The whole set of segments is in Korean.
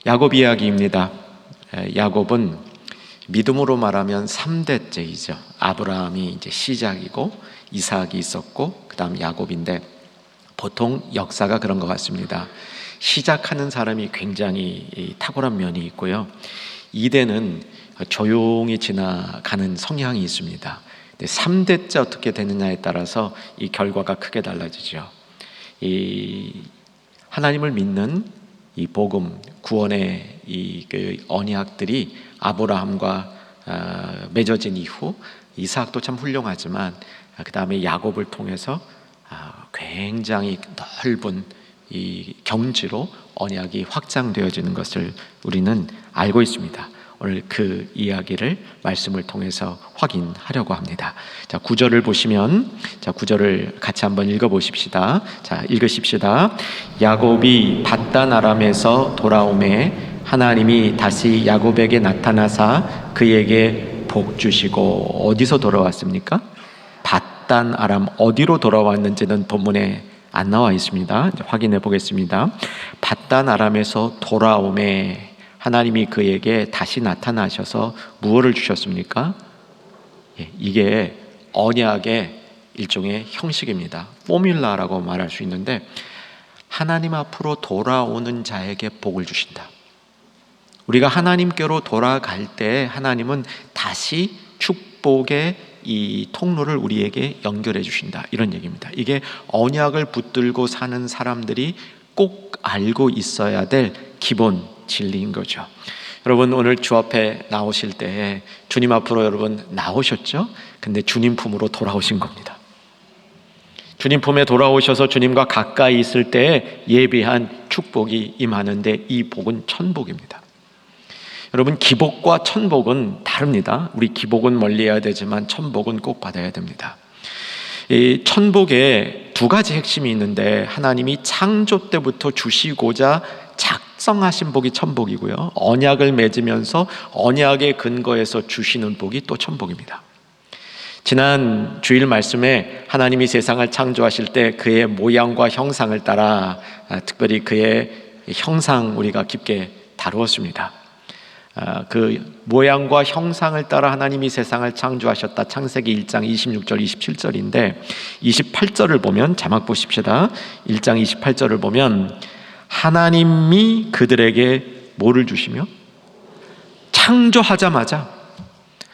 야곱 이야기입니다. 야곱은 믿음으로 말하면 3대째이죠. 아브라함이 이제 시작이고 이삭이 있었고 그다음 야곱인데 보통 역사가 그런 것 같습니다. 시작하는 사람이 굉장히 탁월한 면이 있고요. 이대는 조용히 지나가는 성향이 있습니다. 3대째 어떻게 되느냐에 따라서 이 결과가 크게 달라지죠. 이 하나님을 믿는 이 복음, 구원의 그 언약들이 아브라함과 맺어진 이후 이삭도 참 훌륭하지만 그 다음에 야곱을 통해서 굉장히 넓은 이 경지로 언약이 확장되어지는 것을 우리는 알고 있습니다. 오늘 그 이야기를 말씀을 통해서 확인하려고 합니다. 자, 9절을 보시면, 자, 9절을 같이 한번 읽어보십시다. 자, 읽으십시다. 야곱이 밧단 아람에서 돌아오매 하나님이 다시 야곱에게 나타나사 그에게 복 주시고. 어디서 돌아왔습니까? 밧단 아람. 어디로 돌아왔는지는 본문에 안 나와 있습니다. 이제 확인해 보겠습니다. 밧단 아람에서 돌아오매 하나님이 그에게 다시 나타나셔서 무엇을 주셨습니까? 이게 언약의 일종의 형식입니다. 포뮬라라고 말할 수 있는데, 하나님 앞으로 돌아오는 자에게 복을 주신다. 우리가 하나님께로 돌아갈 때 하나님은 다시 축복의 이 통로를 우리에게 연결해 주신다, 이런 얘기입니다. 이게 언약을 붙들고 사는 사람들이 꼭 알고 있어야 될 기본 진리인 거죠. 여러분, 오늘 주 앞에 나오실 때 주님 앞으로 여러분 나오셨죠? 근데 주님 품으로 돌아오신 겁니다. 주님 품에 돌아오셔서 주님과 가까이 있을 때 예비한 축복이 임하는데, 이 복은 천복입니다. 여러분, 기복과 천복은 다릅니다. 우리 기복은 멀리해야 되지만 천복은 꼭 받아야 됩니다. 이 천복에 두 가지 핵심이 있는데, 하나님이 창조 때부터 주시고자 작성하신 복이 천복이고요, 언약을 맺으면서 언약의 근거에서 주시는 복이 또 천복입니다. 지난 주일 말씀에 하나님이 세상을 창조하실 때 그의 모양과 형상을 따라, 특별히 그의 형상 우리가 깊게 다루었습니다. 그 모양과 형상을 따라 하나님이 세상을 창조하셨다. 창세기 1장 26절 27절인데 28절을 보면, 자막 보십시다. 1장 28절을 보면 하나님이 그들에게 뭐를 주시며, 창조하자마자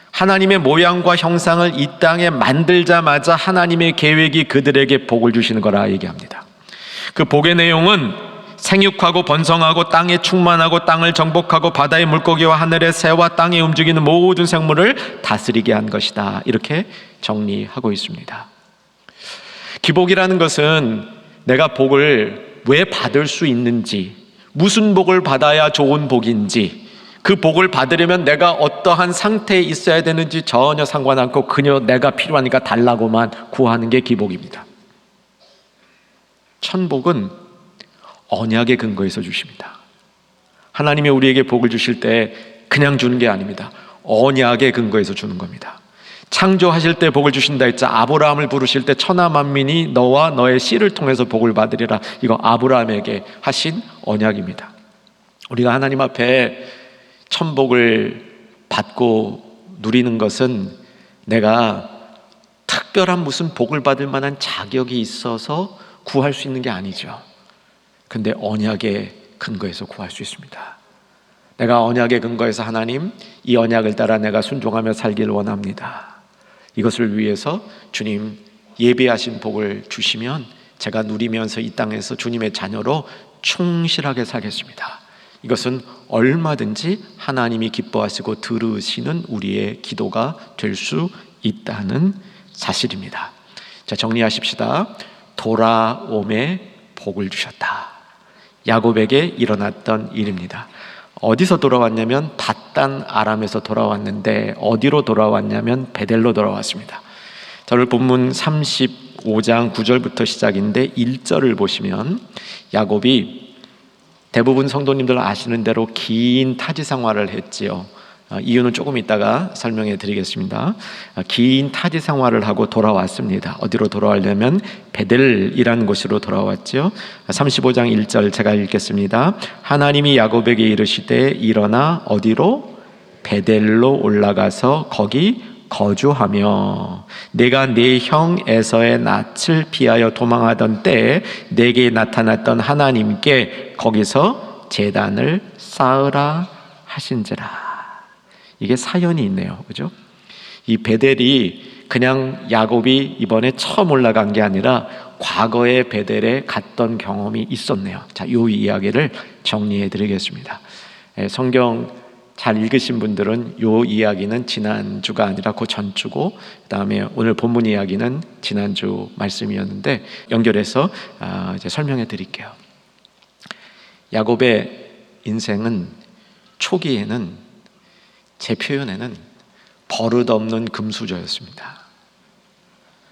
하나님의 모양과 형상을 이 땅에 만들자마자 하나님의 계획이 그들에게 복을 주시는 거라 얘기합니다. 그 복의 내용은 생육하고 번성하고 땅에 충만하고 땅을 정복하고 바다의 물고기와 하늘의 새와 땅에 움직이는 모든 생물을 다스리게 한 것이다, 이렇게 정리하고 있습니다. 기복이라는 것은 내가 복을 왜 받을 수 있는지, 무슨 복을 받아야 좋은 복인지, 그 복을 받으려면 내가 어떠한 상태에 있어야 되는지 전혀 상관 않고 그저 내가 필요하니까 달라고만 구하는 게 기복입니다. 천복은 언약의 근거에서 주십니다. 하나님이 우리에게 복을 주실 때 그냥 주는 게 아닙니다. 언약의 근거에서 주는 겁니다. 창조하실 때 복을 주신다 했자, 아브라함을 부르실 때 천하 만민이 너와 너의 씨를 통해서 복을 받으리라, 이거 아브라함에게 하신 언약입니다. 우리가 하나님 앞에 천복을 받고 누리는 것은 내가 특별한 무슨 복을 받을 만한 자격이 있어서 구할 수 있는 게 아니죠. 근데 언약의 근거에서 구할 수 있습니다. 내가 언약의 근거에서 하나님, 이 언약을 따라 내가 순종하며 살기를 원합니다. 이것을 위해서 주님 예비하신 복을 주시면 제가 누리면서 이 땅에서 주님의 자녀로 충실하게 살겠습니다. 이것은 얼마든지 하나님이 기뻐하시고 들으시는 우리의 기도가 될 수 있다는 사실입니다. 자, 정리하십시다. 돌아옴에 복을 주셨다. 야곱에게 일어났던 일입니다. 어디서 돌아왔냐면 밧단 아람에서 돌아왔는데, 어디로 돌아왔냐면 베델로 돌아왔습니다. 저를 본문 35장 9절부터 시작인데 1절을 보시면, 야곱이 대부분 성도님들 아시는 대로 긴 타지 생활을 했지요. 이유는 조금 이따가 설명해 드리겠습니다. 긴 타지 생활을 하고 돌아왔습니다. 어디로 돌아오려면 베델이라는 곳으로 돌아왔죠. 35장 1절 제가 읽겠습니다. 하나님이 야곱에게 이르시되 일어나 어디로? 베델로 올라가서 거기 거주하며 내가 네 형 에서의 낯을 피하여 도망하던 때에 내게 나타났던 하나님께 거기서 제단을 쌓으라 하신지라. 이게 사연이 있네요. 그죠? 이 베델이 그냥 야곱이 이번에 처음 올라간 게 아니라 과거에 베델에 갔던 경험이 있었네요. 자, 이 이야기를 정리해 드리겠습니다. 성경 잘 읽으신 분들은 이 이야기는 지난주가 아니라 그 전주고, 그 다음에 오늘 본문 이야기는 지난주 말씀이었는데 연결해서 이제 설명해 드릴게요. 야곱의 인생은 초기에는 제 표현에는 버릇없는 금수저였습니다.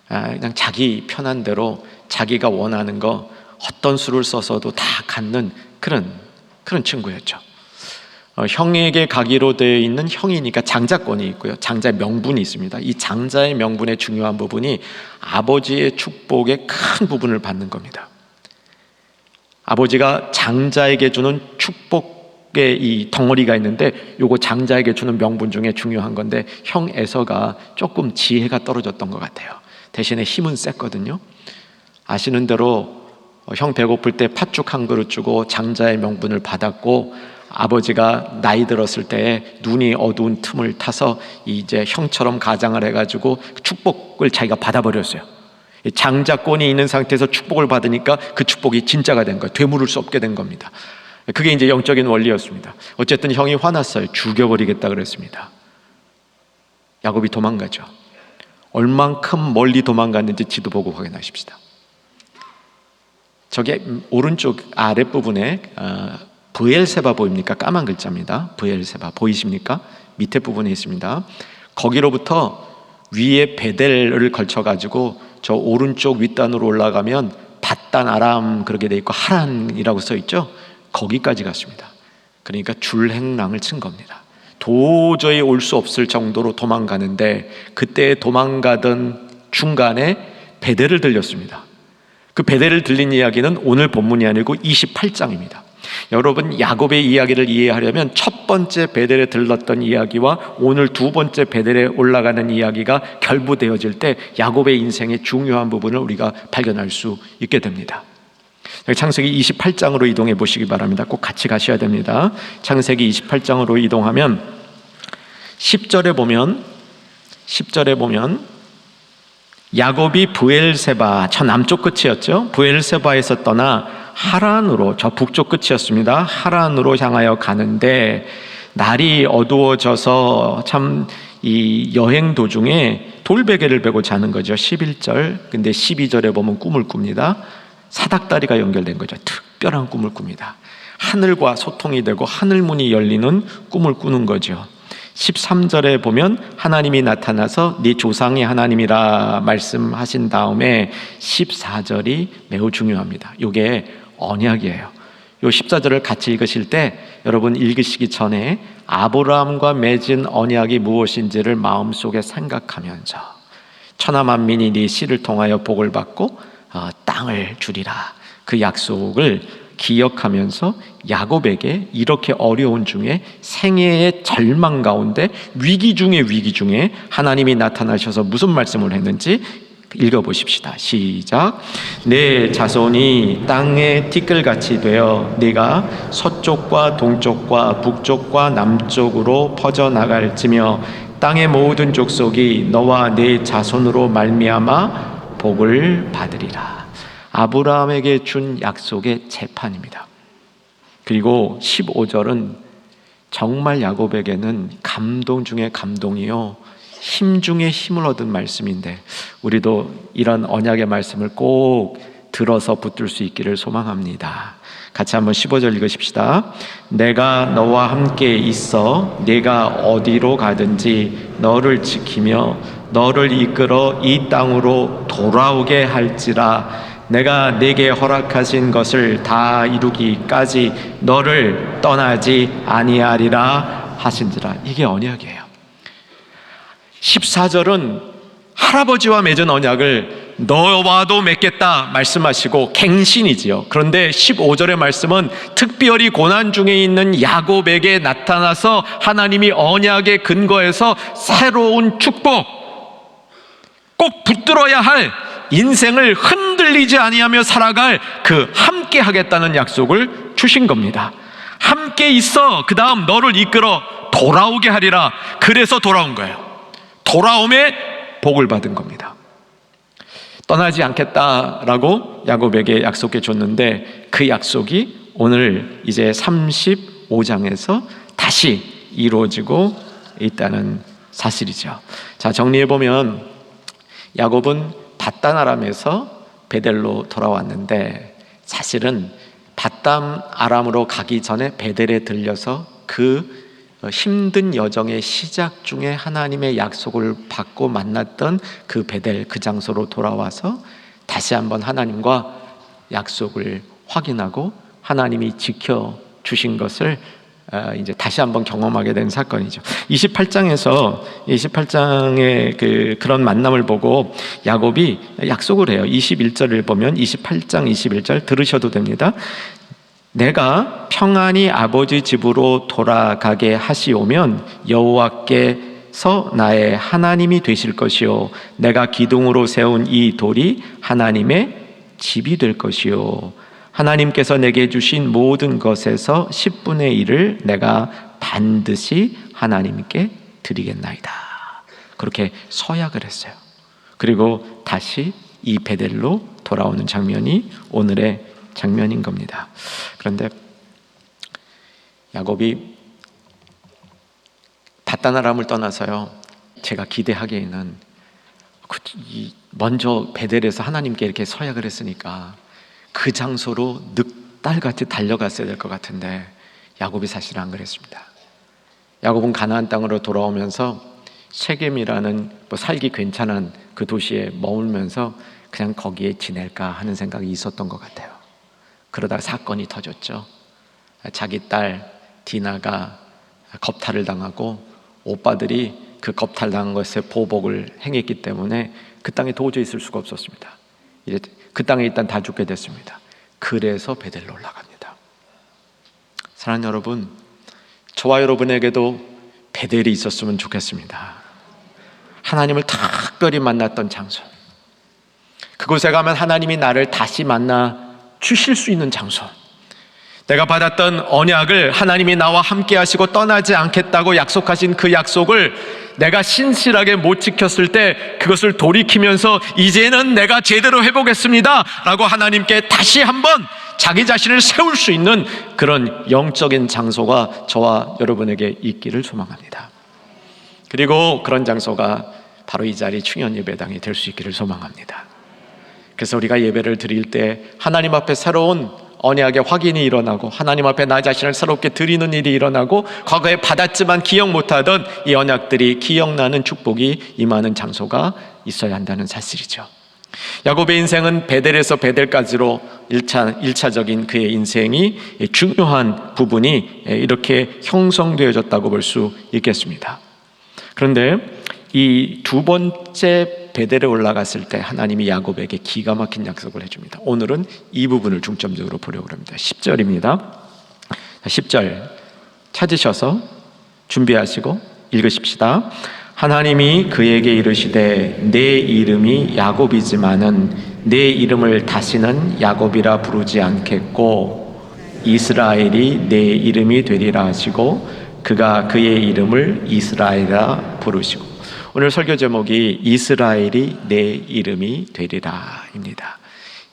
그냥 자기 편한 대로 자기가 원하는 거 어떤 수를 써서도 다 갖는 그런 친구였죠. 형에게 가기로 되어 있는 형이니까 장자권이 있고요. 장자의 명분이 있습니다. 이 장자의 명분의 중요한 부분이 아버지의 축복의 큰 부분을 받는 겁니다. 아버지가 장자에게 주는 축복의 이 덩어리가 있는데 요거 장자에게 주는 명분 중에 중요한 건데 형 에서가 조금 지혜가 떨어졌던 것 같아요. 대신에 힘은 셌거든요. 아시는 대로 형 배고플 때 팥죽 한 그릇 주고 장자의 명분을 받았고, 아버지가 나이 들었을 때 눈이 어두운 틈을 타서 이제 형처럼 가장을 해가지고 축복을 자기가 받아버렸어요. 장자권이 있는 상태에서 축복을 받으니까 그 축복이 진짜가 된 거예요. 되물을 수 없게 된 겁니다. 그게 이제 영적인 원리였습니다. 어쨌든 형이 화났어요. 죽여버리겠다 그랬습니다. 야곱이 도망가죠. 얼만큼 멀리 도망갔는지 지도 보고 확인하십시다. 저게 오른쪽 아랫부분에 브엘세바 보입니까? 까만 글자입니다. 브엘세바 보이십니까? 밑에 부분에 있습니다. 거기로부터 위에 베델을 걸쳐가지고 저 오른쪽 윗단으로 올라가면 밧단 아람 그렇게 돼 있고 하란이라고 써 있죠. 거기까지 갔습니다. 그러니까 줄행랑을 친 겁니다. 도저히 올 수 없을 정도로 도망가는데 그때 도망가던 중간에 베델을 들렸습니다. 그 베델을 들린 이야기는 오늘 본문이 아니고 28장입니다. 여러분, 야곱의 이야기를 이해하려면 첫 번째 베델에 들렀던 이야기와 오늘 두 번째 베델에 올라가는 이야기가 결부되어질 때 야곱의 인생의 중요한 부분을 우리가 발견할 수 있게 됩니다. 창세기 28장으로 이동해 보시기 바랍니다. 꼭 같이 가셔야 됩니다. 창세기 28장으로 이동하면 10절에 보면 야곱이 브엘세바, 저 남쪽 끝이었죠. 브엘세바에서 떠나 하란으로, 저 북쪽 끝이었습니다. 하란으로 향하여 가는데 날이 어두워져서 참 이 여행 도중에 돌베개를 베고 자는 거죠. 11절. 근데 12절에 보면 꿈을 꿉니다. 사닥다리가 연결된 거죠. 특별한 꿈을 꿉니다. 하늘과 소통이 되고 하늘문이 열리는 꿈을 꾸는 거죠. 13절에 보면 하나님이 나타나서 네 조상이 하나님이라 말씀하신 다음에 14절이 매우 중요합니다. 이게 언약이에요. 이 14절을 같이 읽으실 때 여러분 읽으시기 전에 아브라함과 맺은 언약이 무엇인지를 마음속에 생각하면서 천하 만민이 네 씨를 통하여 복을 받고 땅을 주리라, 그 약속을 기억하면서 야곱에게 이렇게 어려운 중에 생애의 절망 가운데 위기 중에 하나님이 나타나셔서 무슨 말씀을 했는지 읽어보십시다. 시작. 내 자손이 땅의 티끌같이 되어 네가 서쪽과 동쪽과 북쪽과 남쪽으로 퍼져나갈지며 땅의 모든 족속이 너와 네 자손으로 말미암아 복을 받으리라. 아브라함에게 준 약속의 재판입니다. 그리고 15절은 정말 야곱에게는 감동 중에 감동이요, 힘 중에 힘을 얻은 말씀인데 우리도 이런 언약의 말씀을 꼭 들어서 붙들 수 있기를 소망합니다. 같이 한번 15절 읽으십시다. 내가 너와 함께 있어 네가 어디로 가든지 너를 지키며 너를 이끌어 이 땅으로 돌아오게 할지라. 내가 네게 허락하신 것을 다 이루기까지 너를 떠나지 아니하리라 하신지라. 이게 언약이에요. 14절은 할아버지와 맺은 언약을 너와도 맺겠다 말씀하시고 갱신이지요. 그런데 15절의 말씀은 특별히 고난 중에 있는 야곱에게 나타나서 하나님이 언약의 근거에서 새로운 축복, 꼭 붙들어야 할 인생을 흔들리지 아니하며 살아갈 그 함께 하겠다는 약속을 주신 겁니다. 함께 있어, 그 다음 너를 이끌어 돌아오게 하리라. 그래서 돌아온 거예요. 돌아옴에 복을 받은 겁니다. 떠나지 않겠다라고 야곱에게 약속해 줬는데 그 약속이 오늘 이제 35장에서 다시 이루어지고 있다는 사실이죠. 자, 정리해 보면 야곱은 밧단 아람에서 베델로 돌아왔는데 사실은 밧단 아람으로 가기 전에 베델에 들려서 그 힘든 여정의 시작 중에 하나님의 약속을 받고 만났던 그 베델, 그 장소로 돌아와서 다시 한번 하나님과 약속을 확인하고 하나님이 지켜주신 것을 이제 다시 한번 경험하게 된 사건이죠. 28장의 그런 만남을 보고 야곱이 약속을 해요. 21절을 보면 28장 21절 들으셔도 됩니다. 내가 평안히 아버지 집으로 돌아가게 하시오면 여호와께서 나의 하나님이 되실 것이요 내가 기둥으로 세운 이 돌이 하나님의 집이 될 것이요 하나님께서 내게 주신 모든 것에서 10분의 1을 내가 반드시 하나님께 드리겠나이다. 그렇게 서약을 했어요. 그리고 다시 이 베델로 돌아오는 장면이 오늘의 장면인 겁니다. 그런데 야곱이 밧단 아람을 떠나서요, 제가 기대하기에는 먼저 베델에서 하나님께 이렇게 서약을 했으니까 그 장소로 늑달같이 달려갔어야 될 것 같은데 야곱이 사실은 안 그랬습니다. 야곱은 가나안 땅으로 돌아오면서 세겜이라는 살기 괜찮은 그 도시에 머물면서 그냥 거기에 지낼까 하는 생각이 있었던 것 같아요. 그러다가 사건이 터졌죠. 자기 딸 디나가 겁탈을 당하고 오빠들이 그 겁탈당한 것에 보복을 행했기 때문에 그 땅에 도저히 있을 수가 없었습니다. 이제 그 땅에 일단 다 죽게 됐습니다. 그래서 베델로 올라갑니다. 사랑하는 여러분, 저와 여러분에게도 베델이 있었으면 좋겠습니다. 하나님을 특별히 만났던 장소, 그곳에 가면 하나님이 나를 다시 만나 주실 수 있는 장소, 내가 받았던 언약을 하나님이 나와 함께 하시고 떠나지 않겠다고 약속하신 그 약속을 내가 신실하게 못 지켰을 때 그것을 돌이키면서 이제는 내가 제대로 해보겠습니다 라고 하나님께 다시 한번 자기 자신을 세울 수 있는 그런 영적인 장소가 저와 여러분에게 있기를 소망합니다. 그리고 그런 장소가 바로 이 자리 충현 예배당이 될 수 있기를 소망합니다. 그래서 우리가 예배를 드릴 때 하나님 앞에 새로운 언약의 확인이 일어나고 하나님 앞에 나 자신을 새롭게 드리는 일이 일어나고 과거에 받았지만 기억 못하던 이 언약들이 기억나는 축복이 임하는 장소가 있어야 한다는 사실이죠. 야곱의 인생은 베델에서 베델까지로 1차적인 그의 인생이 중요한 부분이 이렇게 형성되어졌다고 볼 수 있겠습니다. 그런데 이 두 번째 베델에 올라갔을 때 하나님이 야곱에게 기가 막힌 약속을 해줍니다. 오늘은 이 부분을 중점적으로 보려고 합니다. 10절입니다. 10절 찾으셔서 준비하시고 읽으십시다. 하나님이 그에게 이르시되 내 이름이 야곱이지만은 내 이름을 다시는 야곱이라 부르지 않겠고 이스라엘이 내 이름이 되리라 하시고 그가 그의 이름을 이스라엘이라 부르시고. 오늘 설교 제목이 이스라엘이 내 이름이 되리라입니다.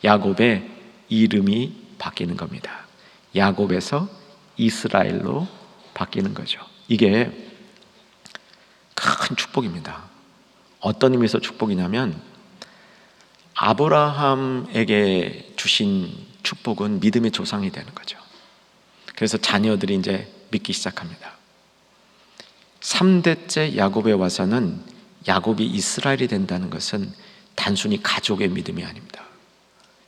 야곱의 이름이 바뀌는 겁니다. 야곱에서 이스라엘로 바뀌는 거죠. 이게 큰 축복입니다. 어떤 의미에서 축복이냐면 아브라함에게 주신 축복은 믿음의 조상이 되는 거죠. 그래서 자녀들이 이제 믿기 시작합니다. 3대째 야곱에 와서는 야곱이 이스라엘이 된다는 것은 단순히 가족의 믿음이 아닙니다.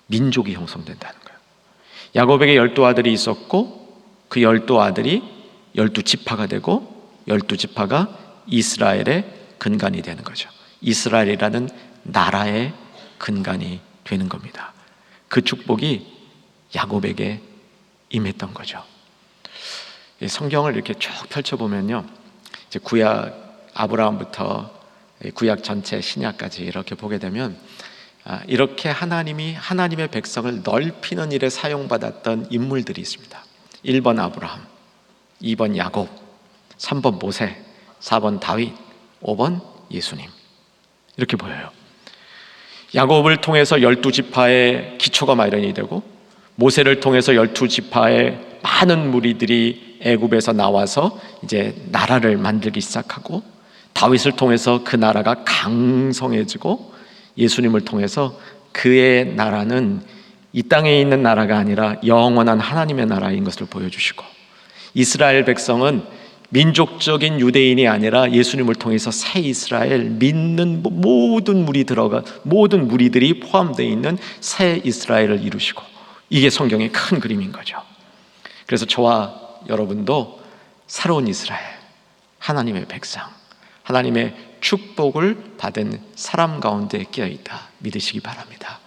민족이 형성된다는 거예요. 야곱에게 12 아들이 있었고 그 12 아들이 12 지파가 되고 12지파가 이스라엘의 근간이 되는 거죠. 이스라엘이라는 나라의 근간이 되는 겁니다. 그 축복이 야곱에게 임했던 거죠. 성경을 이렇게 쭉 펼쳐보면요, 이제 구약 아브라함부터 구약 전체 신약까지 이렇게 보게 되면 이렇게 하나님이 하나님의 백성을 넓히는 일에 사용받았던 인물들이 있습니다. 1번 아브라함, 2번 야곱, 3번 모세, 4번 다윗, 5번 예수님, 이렇게 보여요. 야곱을 통해서 12지파의 기초가 마련이 되고, 모세를 통해서 12지파의 많은 무리들이 애굽에서 나와서 이제 나라를 만들기 시작하고, 다윗을 통해서 그 나라가 강성해지고, 예수님을 통해서 그의 나라는 이 땅에 있는 나라가 아니라 영원한 하나님의 나라인 것을 보여주시고, 이스라엘 백성은 민족적인 유대인이 아니라 예수님을 통해서 새 이스라엘, 믿는 모든 무리들이 포함되어 있는 새 이스라엘을 이루시고, 이게 성경의 큰 그림인 거죠. 그래서 저와 여러분도 새로운 이스라엘, 하나님의 백성, 하나님의 축복을 받은 사람 가운데 끼어있다 믿으시기 바랍니다.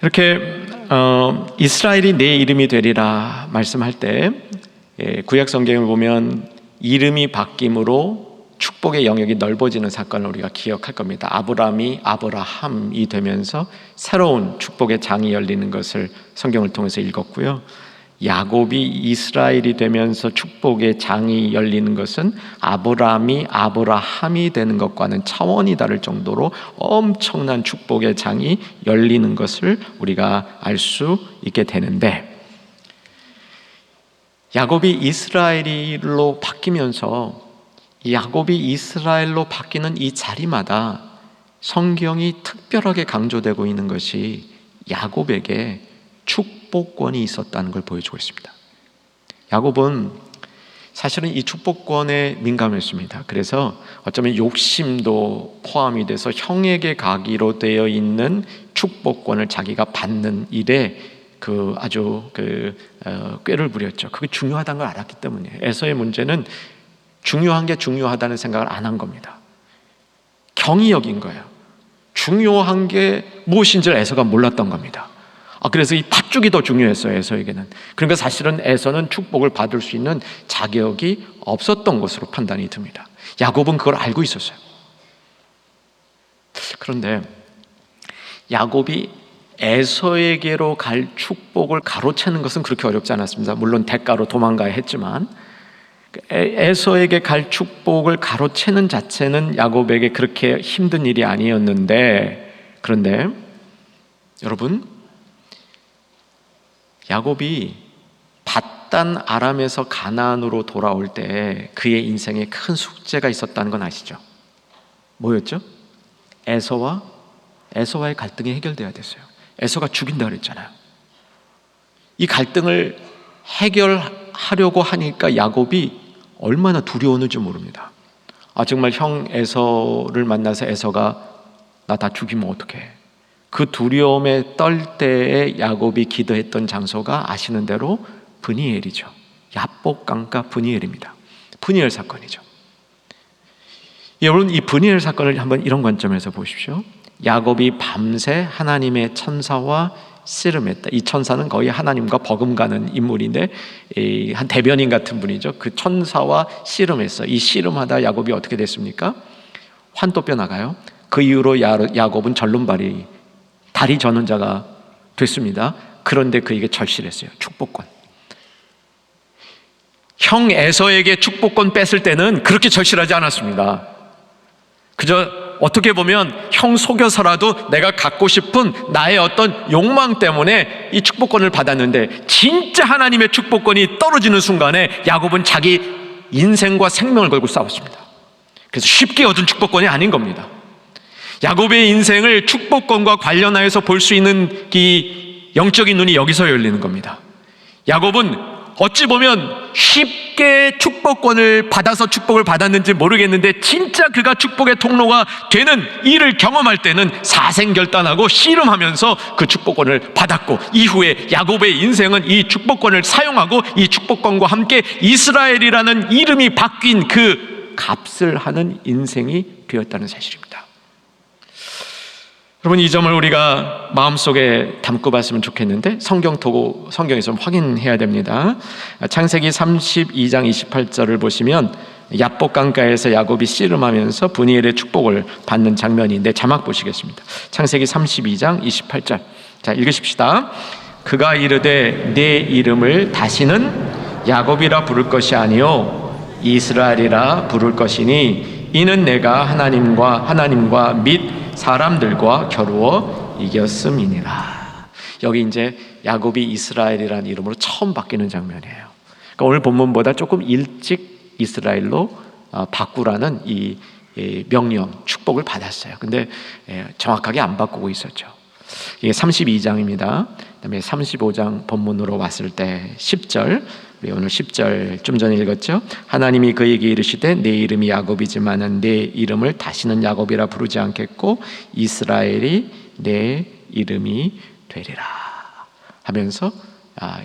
이렇게 이스라엘이 내 이름이 되리라 말씀할 때, 구약 성경을 보면 이름이 바뀜으로 축복의 영역이 넓어지는 사건을 우리가 기억할 겁니다. 아브라함이 아브라함이 되면서 새로운 축복의 장이 열리는 것을 성경을 통해서 읽었고요. 야곱이 이스라엘이 되면서 축복의 장이 열리는 것은 아브라함이 아브라함이 되는 것과는 차원이 다를 정도로 엄청난 축복의 장이 열리는 것을 우리가 알 수 있게 되는데, 야곱이 이스라엘로 바뀌면서 야곱이 이스라엘로 바뀌는 이 자리마다 성경이 특별하게 강조되고 있는 것이 야곱에게 축복권이 있었다는 걸 보여주고 있습니다. 야곱은 사실은 이 축복권에 민감했습니다. 그래서 어쩌면 욕심도 포함이 돼서 형에게 가기로 되어 있는 축복권을 자기가 받는 일에 꾀를 부렸죠. 그게 중요하다는 걸 알았기 때문이에요. 에서의 문제는 중요한 게 중요하다는 생각을 안 한 겁니다. 경이 여긴 거예요. 중요한 게 무엇인지를 에서가 몰랐던 겁니다. 그래서 이 팥죽이 더 중요했어요, 에서에게는. 그러니까 사실은 에서는 축복을 받을 수 있는 자격이 없었던 것으로 판단이 듭니다. 야곱은 그걸 알고 있었어요. 그런데 야곱이 에서에게로 갈 축복을 가로채는 것은 그렇게 어렵지 않았습니다. 물론 대가로 도망가야 했지만, 에서에게 갈 축복을 가로채는 자체는 야곱에게 그렇게 힘든 일이 아니었는데, 그런데 여러분, 야곱이 밧단 아람에서 가나안으로 돌아올 때 그의 인생에 큰 숙제가 있었다는 건 아시죠? 뭐였죠? 에서와의 갈등이 해결돼야 됐어요. 에서가 죽인다 그랬잖아요. 이 갈등을 해결하려고 하니까 야곱이 얼마나 두려웠는지 모릅니다. 정말 형 에서를 만나서 에서가 나 다 죽이면 어떡해. 그 두려움에 떨 때에 야곱이 기도했던 장소가 아시는 대로 브니엘이죠. 야복 강가 브니엘입니다. 브니엘 사건이죠. 여러분, 이 브니엘 사건을 한번 이런 관점에서 보십시오. 야곱이 밤새 하나님의 천사와 씨름했다. 이 천사는 거의 하나님과 버금가는 인물인데 한 대변인 같은 분이죠. 그 천사와 씨름했어. 이 씨름하다 야곱이 어떻게 됐습니까? 환 또 뼈나가요. 그 이후로 야곱은 절름발이 다리 저는 자가 됐습니다. 그런데 그에게 절실했어요. 축복권. 형 에서에게 축복권 뺐을 때는 그렇게 절실하지 않았습니다. 그저 어떻게 보면 형 속여서라도 내가 갖고 싶은 나의 어떤 욕망 때문에 이 축복권을 받았는데, 진짜 하나님의 축복권이 떨어지는 순간에 야곱은 자기 인생과 생명을 걸고 싸웠습니다. 그래서 쉽게 얻은 축복권이 아닌 겁니다. 야곱의 인생을 축복권과 관련하여서 볼 수 있는 이 영적인 눈이 여기서 열리는 겁니다. 야곱은 어찌 보면 쉽게 축복권을 받아서 축복을 받았는지 모르겠는데, 진짜 그가 축복의 통로가 되는 일을 경험할 때는 사생결단하고 씨름하면서 그 축복권을 받았고, 이후에 야곱의 인생은 이 축복권을 사용하고 이 축복권과 함께 이스라엘이라는 이름이 바뀐 그 값을 하는 인생이 되었다는 사실입니다. 여러분, 이 점을 우리가 마음속에 담고 봤으면 좋겠는데, 성경에서 확인해야 됩니다. 창세기 32장 28절을 보시면 야복 강가에서 야곱이 씨름하면서 브니엘의 축복을 받는 장면인데, 자막 보시겠습니다. 창세기 32장 28절. 자, 읽으십시다. 그가 이르되 내 이름을 다시는 야곱이라 부를 것이 아니요 이스라엘이라 부를 것이니 이는 내가 하나님과 및 사람들과 겨루어 이겼음이니라. 여기 이제 야곱이 이스라엘이라는 이름으로 처음 바뀌는 장면이에요. 그러니까 오늘 본문보다 조금 일찍 이스라엘로 바꾸라는 이 명령, 축복을 받았어요. 근데 정확하게 안 바꾸고 있었죠. 이게 32장입니다. 그다음에 35장 본문으로 왔을 때 10절, 우리 오늘 10절 좀 전에 읽었죠. 하나님이 그에게 이르시되 내 이름이 야곱이지만은 내 이름을 다시는 야곱이라 부르지 않겠고 이스라엘이 내 이름이 되리라 하면서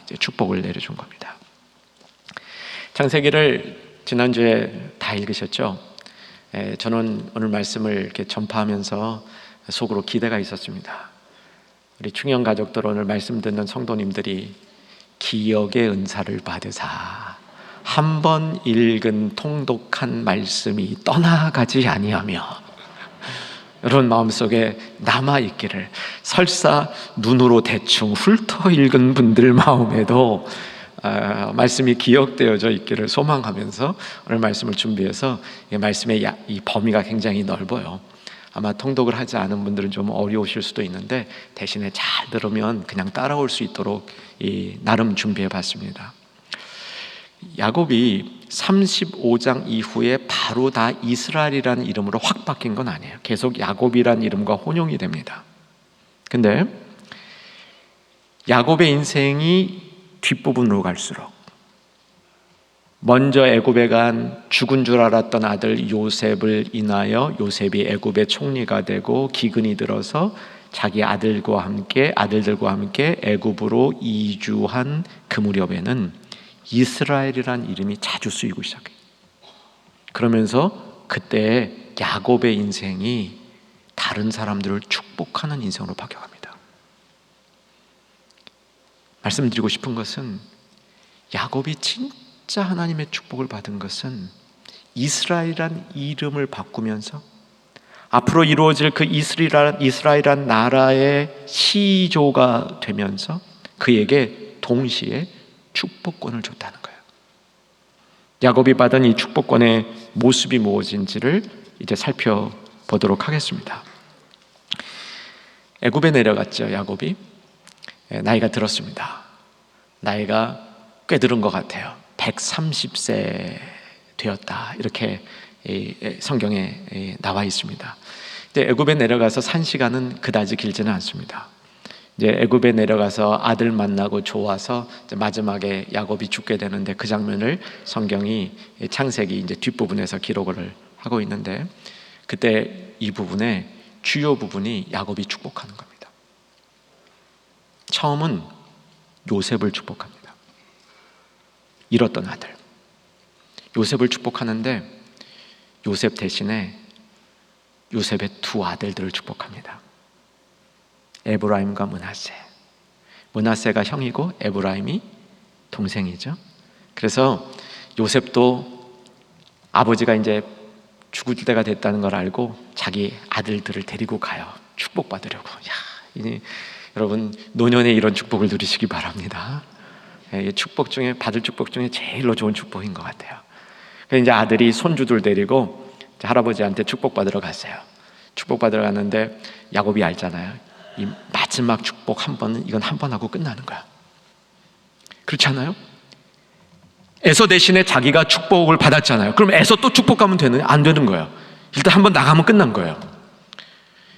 이제 축복을 내려준 겁니다. 창세기를 지난주에 다 읽으셨죠? 저는 오늘 말씀을 이렇게 전파하면서 속으로 기대가 있었습니다. 우리 충영 가족들, 오늘 말씀 듣는 성도님들이 기억의 은사를 받으사 한 번 읽은 통독한 말씀이 떠나가지 아니하며 여러분 마음속에 남아있기를, 설사 눈으로 대충 훑어 읽은 분들 마음에도 말씀이 기억되어져 있기를 소망하면서 오늘 말씀을 준비해서, 이 말씀의 이 범위가 굉장히 넓어요. 아마 통독을 하지 않은 분들은 좀 어려우실 수도 있는데, 대신에 잘 들으면 그냥 따라올 수 있도록 나름 준비해 봤습니다. 야곱이 35장 이후에 바로 다 이스라엘이라는 이름으로 확 바뀐 건 아니에요. 계속 야곱이라는 이름과 혼용이 됩니다. 근데 야곱의 인생이 뒷부분으로 갈수록, 먼저 애굽에 간 죽은 줄 알았던 아들 요셉을 인하여 요셉이 애굽의 총리가 되고 기근이 들어서 자기 아들들과 함께 애굽으로 이주한 그 무렵에는 이스라엘이란 이름이 자주 쓰이고 시작해요. 그러면서 그때 야곱의 인생이 다른 사람들을 축복하는 인생으로 바뀌어갑니다. 말씀드리고 싶은 것은, 야곱이 진짜 하나님의 축복을 받은 것은 이스라엘이란 이름을 바꾸면서 앞으로 이루어질 그 이스라엘이란 나라의 시조가 되면서 그에게 동시에 축복권을 줬다는 거예요. 야곱이 받은 이 축복권의 모습이 무엇인지를 이제 살펴보도록 하겠습니다. 애굽에 내려갔죠. 야곱이 나이가 들었습니다. 나이가 꽤 들은 것 같아요. 130세 되었다, 이렇게 성경에 나와 있습니다. 근데 애굽에 내려가서 산 시간은 그다지 길지는 않습니다. 이제 애굽에 내려가서 아들 만나고 좋아서 마지막에 야곱이 죽게 되는데, 그 장면을 성경이 창세기 이제 뒷부분에서 기록을 하고 있는데, 그때 이 부분에 주요 부분이 야곱이 축복하는 겁니다. 처음은 요셉을 축복합니다. 잃었던 아들 요셉을 축복하는데, 요셉 대신에 요셉의 두 아들들을 축복합니다. 에브라임과 므낫세. 므낫세가 형이고 에브라임이 동생이죠. 그래서 요셉도 아버지가 이제 죽을 때가 됐다는 걸 알고 자기 아들들을 데리고 가요. 축복받으려고. 이제 여러분, 노년에 이런 축복을 누리시기 바랍니다. 축복 중에, 받을 축복 중에 제일로 좋은 축복인 것 같아요. 그래서 이제 아들이 손주들 데리고 할아버지한테 축복받으러 갔어요. 축복받으러 갔는데 야곱이 알잖아요. 이 마지막 축복 한 번은, 이건 한 번 하고 끝나는 거야. 그렇지 않아요? 에서 대신에 자기가 축복을 받았잖아요. 그럼 에서 또 축복하면 안 되는 거예요. 일단 한 번 나가면 끝난 거예요.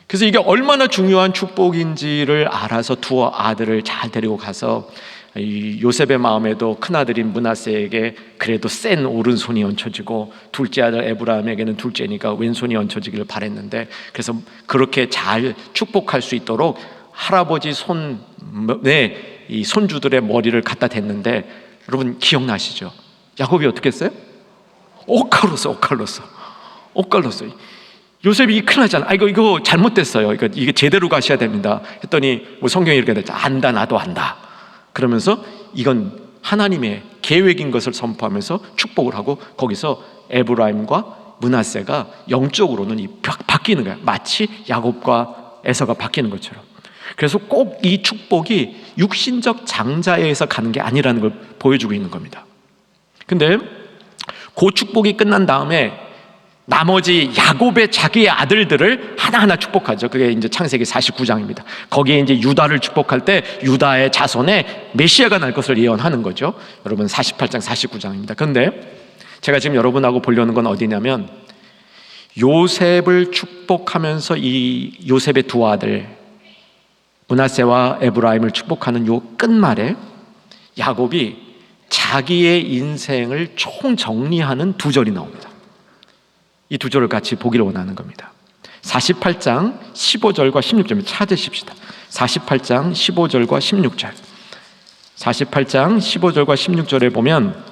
그래서 이게 얼마나 중요한 축복인지를 알아서 두 아들을 잘 데리고 가서 이 요셉의 마음에도 큰아들인 므낫세에게 그래도 센 오른손이 얹혀지고 둘째 아들 에브라임에게는 둘째니까 왼손이 얹혀지기를 바랬는데, 그래서 그렇게 잘 축복할 수 있도록 할아버지 이 손주들의 머리를 갖다 댔는데, 여러분 기억나시죠? 야곱이 어떻게 했어요? 옥갈랐어. 요셉이 큰일 났잖아. 이거 잘못됐어요. 이게 제대로 가셔야 됩니다. 했더니 뭐 성경이 이렇게 됐죠. 안다, 나도 안다. 그러면서 이건 하나님의 계획인 것을 선포하면서 축복을 하고, 거기서 에브라임과 므낫세가 영적으로는 바뀌는 거야. 마치 야곱과 에서가 바뀌는 것처럼. 그래서 꼭 이 축복이 육신적 장자에 의해서 가는 게 아니라는 걸 보여주고 있는 겁니다. 근데 그 축복이 끝난 다음에 나머지 야곱의 자기의 아들들을 하나하나 축복하죠. 그게 이제 창세기 49장입니다. 거기에 이제 유다를 축복할 때 유다의 자손에 메시아가 날 것을 예언하는 거죠. 여러분 48장 49장입니다. 그런데 제가 지금 여러분하고 보려는 건 어디냐면, 요셉을 축복하면서 이 요셉의 두 아들 므낫세와 에브라임을 축복하는 요 끝말에 야곱이 자기의 인생을 총정리하는 두 절이 나옵니다. 이 두 절을 같이 보기를 원하는 겁니다. 48장 15절과 16절 찾으십시다. 48장 15절과 16절. 48장 15절과 16절에 보면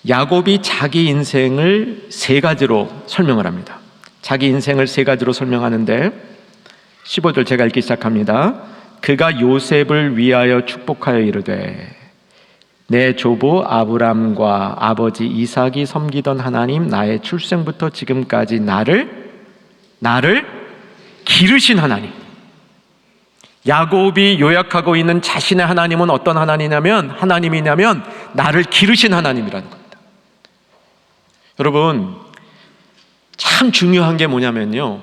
야곱이 자기 인생을 세 가지로 설명을 합니다. 자기 인생을 세 가지로 설명하는데, 15절 제가 읽기 시작합니다. 그가 요셉을 위하여 축복하여 이르되, 내 조부 아브람과 아버지 이삭이 섬기던 하나님, 나의 출생부터 지금까지 나를 기르신 하나님. 야곱이 요약하고 있는 자신의 하나님은 어떤 하나님이냐면 나를 기르신 하나님이라는 겁니다. 여러분, 참 중요한 게 뭐냐면요,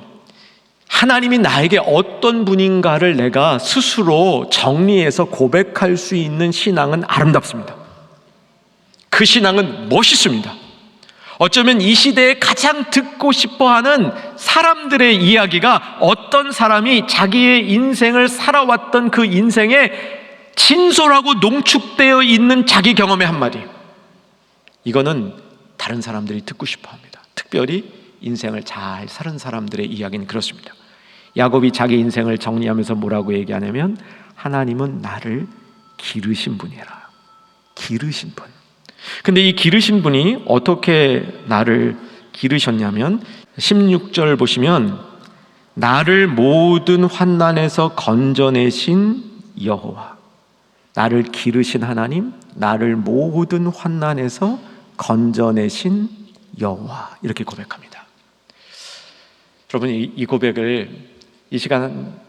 하나님이 나에게 어떤 분인가를 내가 스스로 정리해서 고백할 수 있는 신앙은 아름답습니다. 그 신앙은 멋있습니다. 어쩌면 이 시대에 가장 듣고 싶어하는 사람들의 이야기가, 어떤 사람이 자기의 인생을 살아왔던 그 인생에 진솔하고 농축되어 있는 자기 경험의 한마디, 이거는 다른 사람들이 듣고 싶어합니다. 특별히 인생을 잘 살은 사람들의 이야기는 그렇습니다. 야곱이 자기 인생을 정리하면서 뭐라고 얘기하냐면, 하나님은 나를 기르신 분이라. 기르신 분. 근데 이 기르신 분이 어떻게 나를 기르셨냐면, 16절 보시면 나를 모든 환난에서 건져내신 여호와. 나를 기르신 하나님, 나를 모든 환난에서 건져내신 여호와, 이렇게 고백합니다. 여러분, 이 고백을 이 시간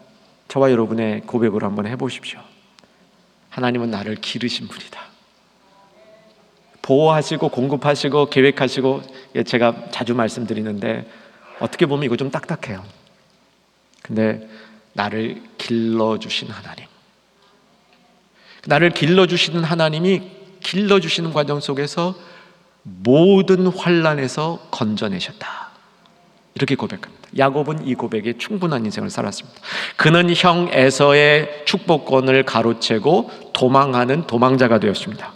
저와 여러분의 고백으로 한번 해보십시오. 하나님은 나를 기르신 분이다. 보호하시고 공급하시고 계획하시고, 제가 자주 말씀드리는데 어떻게 보면 이거 좀 딱딱해요. 근데 나를 길러주신 하나님, 나를 길러주시는 하나님이 길러주시는 과정 속에서 모든 환난에서 건져내셨다, 이렇게 고백합니다. 야곱은 이 고백에 충분한 인생을 살았습니다. 그는 형 에서의 축복권을 가로채고 도망하는 도망자가 되었습니다.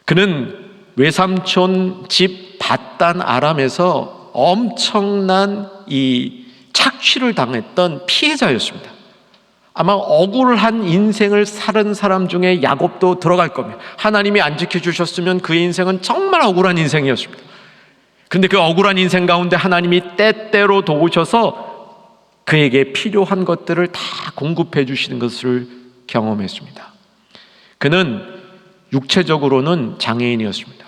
그는 외삼촌 집 밧단 아람에서 엄청난 이 착취를 당했던 피해자였습니다. 아마 억울한 인생을 살은 사람 중에 야곱도 들어갈 겁니다. 하나님이 안 지켜주셨으면 그의 인생은 정말 억울한 인생이었습니다. 그런데 그 억울한 인생 가운데 하나님이 때때로 도우셔서 그에게 필요한 것들을 다 공급해 주시는 것을 경험했습니다. 그는 육체적으로는 장애인이었습니다.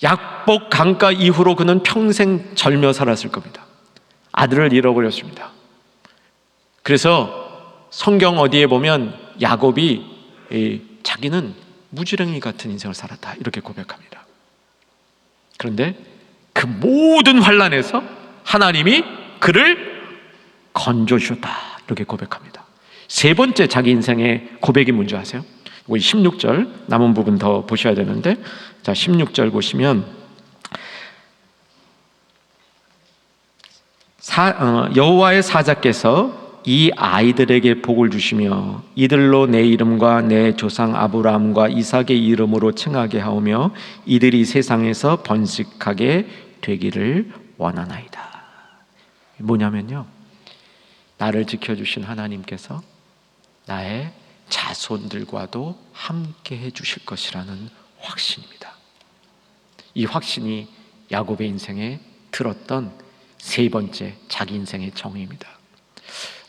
약복 강가 이후로 그는 평생 절며 살았을 겁니다. 아들을 잃어버렸습니다. 그래서 성경 어디에 보면 야곱이 자기는 무지랭이 같은 인생을 살았다, 이렇게 고백합니다. 그런데 그 모든 환난에서 하나님이 그를 건져주셨다, 이렇게 고백합니다. 세 번째 자기 인생의 고백이 뭔지 아세요? 16절 남은 부분 더 보셔야 되는데, 자 16절 보시면 여호와의 사자께서 이 아이들에게 복을 주시며 이들로 내 이름과 내 조상 아브라함과 이삭의 이름으로 칭하게 하오며 이들이 세상에서 번식하게 되기를 원하나이다. 뭐냐면요, 나를 지켜주신 하나님께서 나의 자손들과도 함께 해주실 것이라는 확신입니다. 이 확신이 야곱의 인생에 들었던 세 번째 자기 인생의 정의입니다.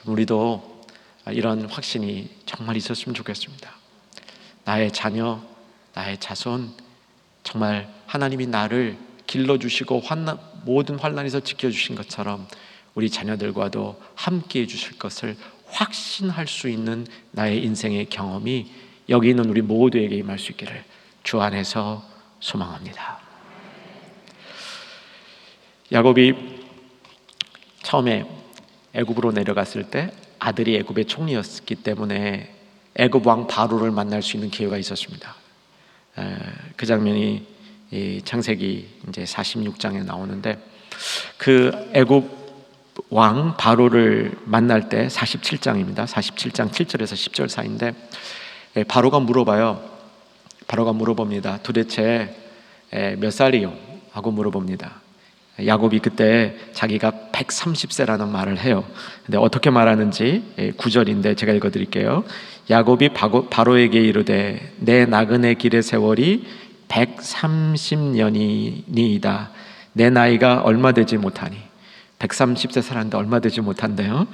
우리도 이런 확신이 정말 있었으면 좋겠습니다. 나의 자녀, 나의 자손, 정말 하나님이 나를 길러주시고 모든 환난에서 지켜주신 것처럼 우리 자녀들과도 함께 해주실 것을 확신할 수 있는 나의 인생의 경험이 여기 있는 우리 모두에게 임할 수 있기를 주 안에서 소망합니다. 야곱이 처음에 애굽으로 내려갔을 때 아들이 애굽의 총리였기 때문에 애굽 왕 바로를 만날 수 있는 기회가 있었습니다. 그 장면이 창세기 이제 46장에 나오는데, 그 애굽 왕 바로를 만날 때 47장입니다. 47장 7절에서 10절 사이인데, 바로가 물어봅니다. 도대체 몇 살이요? 하고 물어봅니다. 야곱이 그때 자기가 130세라는 말을 해요. 근데 어떻게 말하는지 9절인데 제가 읽어드릴게요. 야곱이 바로에게 이르되 내 나그네 길의 세월이 130년이니이다. 내 나이가 얼마 되지 못하니. 130세 살았는데 얼마 되지 못한대요.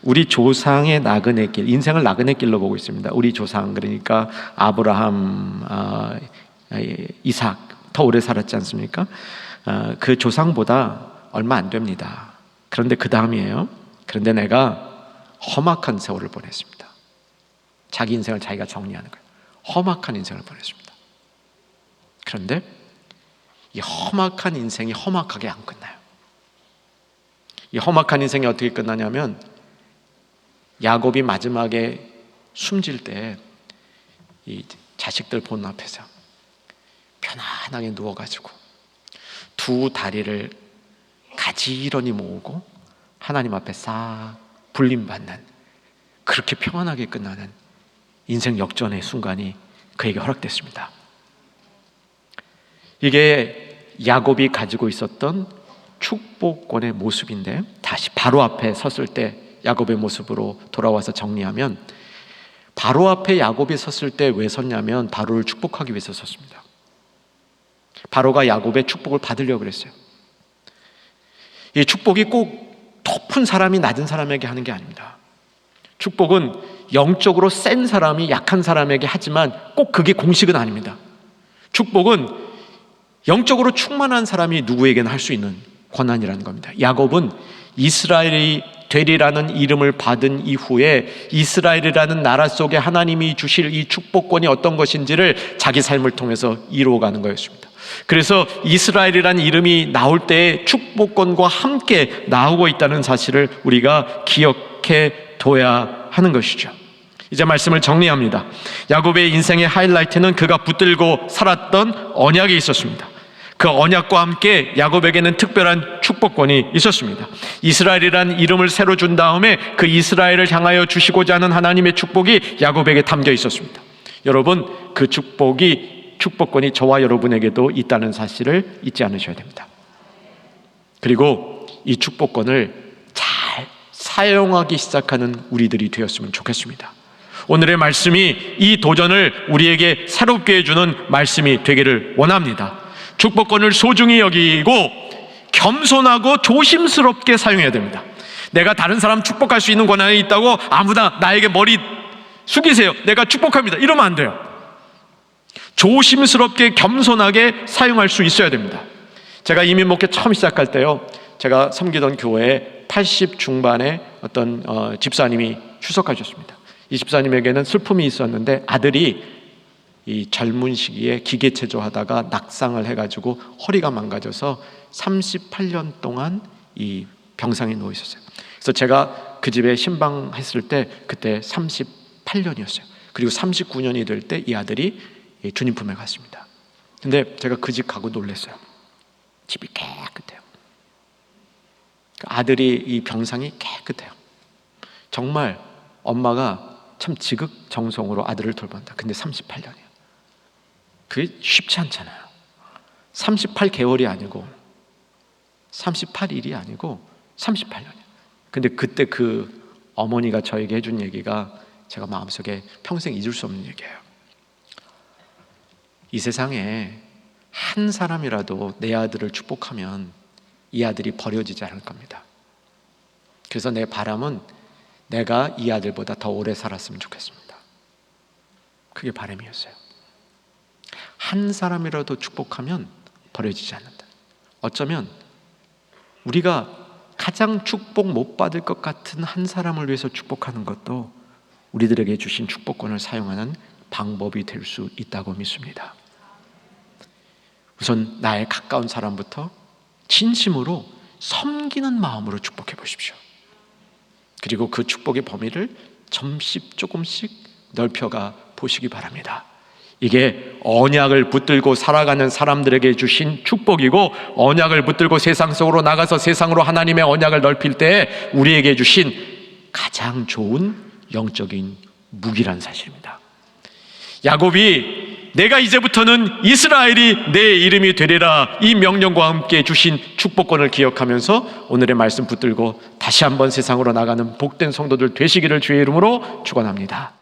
우리 조상의 나그네 길, 인생을 나그네 길로 보고 있습니다. 우리 조상, 그러니까 아브라함, 이삭 더 오래 살았지 않습니까? 그 조상보다 얼마 안 됩니다. 그런데 그 다음이에요. 그런데 내가 험악한 세월을 보냈습니다. 자기 인생을 자기가 정리하는 거예요. 험악한 인생을 보냈습니다. 그런데 이 험악한 인생이 험악하게 안 끝나요. 이 험악한 인생이 어떻게 끝나냐면, 야곱이 마지막에 숨질 때 이 자식들 보는 앞에서 편안하게 누워가지고 두 다리를 가지런히 모으고 하나님 앞에 싹 불림받는, 그렇게 평안하게 끝나는 인생 역전의 순간이 그에게 허락됐습니다. 이게 야곱이 가지고 있었던 축복권의 모습인데, 다시 바로 앞에 섰을 때 야곱의 모습으로 돌아와서 정리하면, 바로 앞에 야곱이 섰을 때 왜 섰냐면 바로를 축복하기 위해서 섰습니다. 바로가 야곱의 축복을 받으려고 그랬어요. 이 축복이 꼭 높은 사람이 낮은 사람에게 하는 게 아닙니다. 축복은 영적으로 센 사람이 약한 사람에게 하지만 꼭 그게 공식은 아닙니다. 축복은 영적으로 충만한 사람이 누구에게나 할 수 있는 권한이라는 겁니다. 야곱은 이스라엘이 되리라는 이름을 받은 이후에 이스라엘이라는 나라 속에 하나님이 주실 이 축복권이 어떤 것인지를 자기 삶을 통해서 이루어가는 거였습니다. 그래서 이스라엘이라는 이름이 나올 때 축복권과 함께 나오고 있다는 사실을 우리가 기억해 둬야 하는 것이죠. 이제 말씀을 정리합니다. 야곱의 인생의 하이라이트는 그가 붙들고 살았던 언약이 있었습니다. 그 언약과 함께 야곱에게는 특별한 축복권이 있었습니다. 이스라엘이라는 이름을 새로 준 다음에 그 이스라엘을 향하여 주시고자 하는 하나님의 축복이 야곱에게 담겨 있었습니다. 여러분, 그 축복권이 저와 여러분에게도 있다는 사실을 잊지 않으셔야 됩니다. 그리고 이 축복권을 잘 사용하기 시작하는 우리들이 되었으면 좋겠습니다. 오늘의 말씀이 이 도전을 우리에게 새롭게 해주는 말씀이 되기를 원합니다. 축복권을 소중히 여기고 겸손하고 조심스럽게 사용해야 됩니다. 내가 다른 사람 축복할 수 있는 권한이 있다고 아무나 나에게 머리 숙이세요, 내가 축복합니다, 이러면 안 돼요. 조심스럽게 겸손하게 사용할 수 있어야 됩니다. 제가 이민 목회 처음 시작할 때요, 제가 섬기던 교회에 80 중반의 어떤 집사님이 출석하셨습니다. 이 집사님에게는 슬픔이 있었는데 아들이 이 젊은 시기에 기계체조하다가 낙상을 해가지고 허리가 망가져서 38년 동안 이 병상에 누워 있었어요. 그래서 제가 그 집에 신방했을 때 그때 38년이었어요. 그리고 39년이 될 때 이 아들이 주님 품에 갔습니다. 근데 제가 그 집 가고 놀랐어요. 집이 깨끗해요. 아들이 이 병상이 깨끗해요. 정말 엄마가 참 지극정성으로 아들을 돌본다. 근데 38년이에요. 그게 쉽지 않잖아요. 38개월이 아니고 38일이 아니고 38년이에요. 근데 그때 그 어머니가 저에게 해준 얘기가 제가 마음속에 평생 잊을 수 없는 얘기예요. 이 세상에 한 사람이라도 내 아들을 축복하면 이 아들이 버려지지 않을 겁니다. 그래서 내 바람은 내가 이 아들보다 더 오래 살았으면 좋겠습니다. 그게 바람이었어요. 한 사람이라도 축복하면 버려지지 않는다. 어쩌면 우리가 가장 축복 못 받을 것 같은 한 사람을 위해서 축복하는 것도 우리들에게 주신 축복권을 사용하는 방법이 될 수 있다고 믿습니다. 우선 나의 가까운 사람부터 진심으로 섬기는 마음으로 축복해 보십시오. 그리고 그 축복의 범위를 조금씩 넓혀가 보시기 바랍니다. 이게 언약을 붙들고 살아가는 사람들에게 주신 축복이고, 언약을 붙들고 세상 속으로 나가서 세상으로 하나님의 언약을 넓힐 때 우리에게 주신 가장 좋은 영적인 무기란 사실입니다. 야곱이 내가 이제부터는 이스라엘이 내 이름이 되리라, 이 명령과 함께 주신 축복권을 기억하면서 오늘의 말씀 붙들고 다시 한번 세상으로 나가는 복된 성도들 되시기를 주의 이름으로 축원합니다.